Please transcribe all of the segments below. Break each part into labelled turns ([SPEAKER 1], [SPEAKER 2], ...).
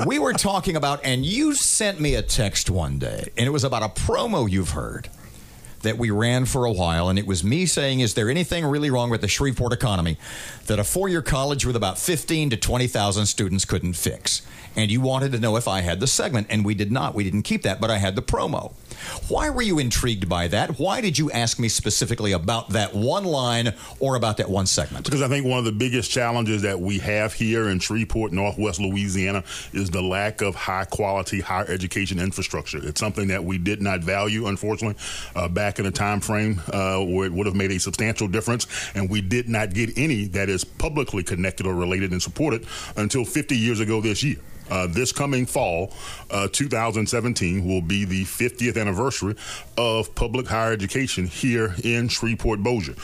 [SPEAKER 1] We were talking about, and you sent me a text one day, and it was about a promo you've heard that we ran for a while, and it was me saying, is there anything really wrong with the Shreveport economy that a four-year college with about 15 to 20,000 students couldn't fix? And you wanted to know if I had the segment, and we did not. We didn't keep that, but I had the promo. Why were you intrigued by that? Why did you ask me specifically about that one line or about that one segment?
[SPEAKER 2] Because I think one of the biggest challenges that we have here in Shreveport, Northwest Louisiana, is the lack of high-quality higher education infrastructure. It's something that we did not value, unfortunately, back in a time frame where it would have made a substantial difference, and we did not get any that is publicly connected or related and supported until 50 years ago this year. This coming fall, 2017, will be the 50th anniversary of public higher education here in Shreveport-Bossier.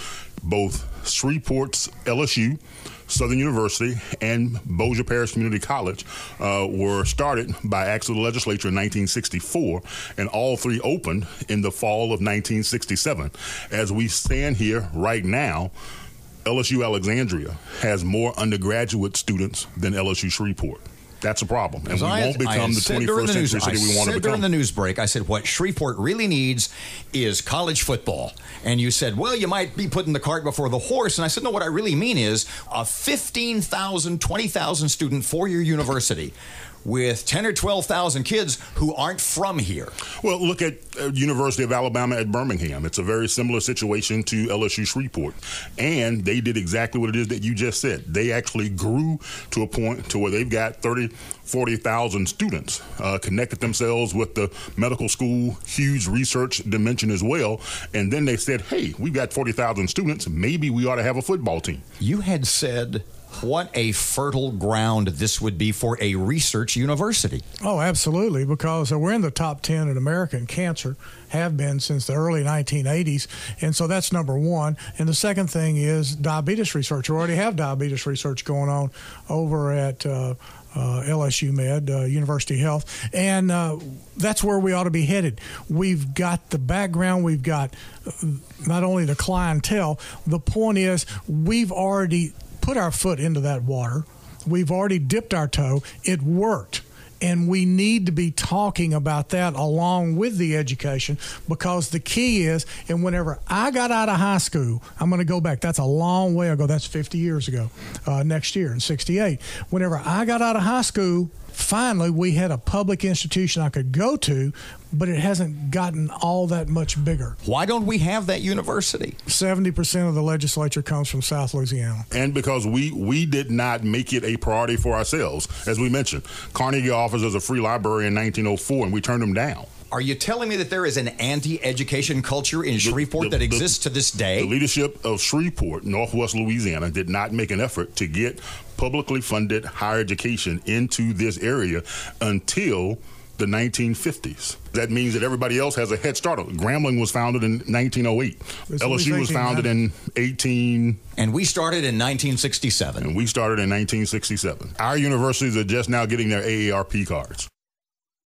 [SPEAKER 2] Both Shreveport's LSU, Southern University, and Bossier Parish Community College were started by acts of the legislature in 1964, and all three opened in the fall of 1967. As we stand here right now, LSU Alexandria has more undergraduate students than LSU Shreveport. That's a problem, and we won't become the 21st century city we want to become.
[SPEAKER 1] During the news break, I said, what Shreveport really needs is college football. And you said, well, you might be putting the cart before the horse. And I said, no, what I really mean is a 15,000, 20,000 student four-year university with 10 or 12,000 kids who aren't from here.
[SPEAKER 2] Well, look at University of Alabama at Birmingham. It's a very similar situation to LSU Shreveport. And they did exactly what it is that you just said. They actually grew to a point to where they've got 30, 40,000 students, connected themselves with the medical school, huge research dimension as well. And then they said, hey, we've got 40,000 students. Maybe we ought to have a football team.
[SPEAKER 1] You had said what a fertile ground this would be for a research university.
[SPEAKER 3] Oh, absolutely, because we're in the top 10 in American cancer, have been since the early 1980s, and so that's number one. And the second thing is diabetes research. We already have diabetes research going on over at LSU Med, University Health, and that's where we ought to be headed. We've got the background, we've got not only the clientele, the point is we've already put our foot into that water. We've already dipped our toe. It worked. And we need to be talking about that along with the education, because the key is, and whenever I got out of high school, I'm going to go back. That's a long way ago. That's 50 years ago, next year in 68. Whenever I got out of high school, finally we had a public institution I could go to, but it hasn't gotten all that much bigger.
[SPEAKER 1] Why don't we have that university?
[SPEAKER 3] 70% of the legislature comes from South Louisiana.
[SPEAKER 2] And because we did not make it a priority for ourselves. As we mentioned, Carnegie offers us a free library in 1904, and we turned them down.
[SPEAKER 1] Are you telling me that there is an anti-education culture in Shreveport that exists to this day?
[SPEAKER 2] The leadership of Shreveport, Northwest Louisiana, did not make an effort to get publicly funded higher education into this area until the 1950s. That means that everybody else has a head start. Grambling was founded in 1908. LSU was founded in 18...
[SPEAKER 1] And we started in 1967.
[SPEAKER 2] And we started in 1967. Our universities are just now getting their AARP cards.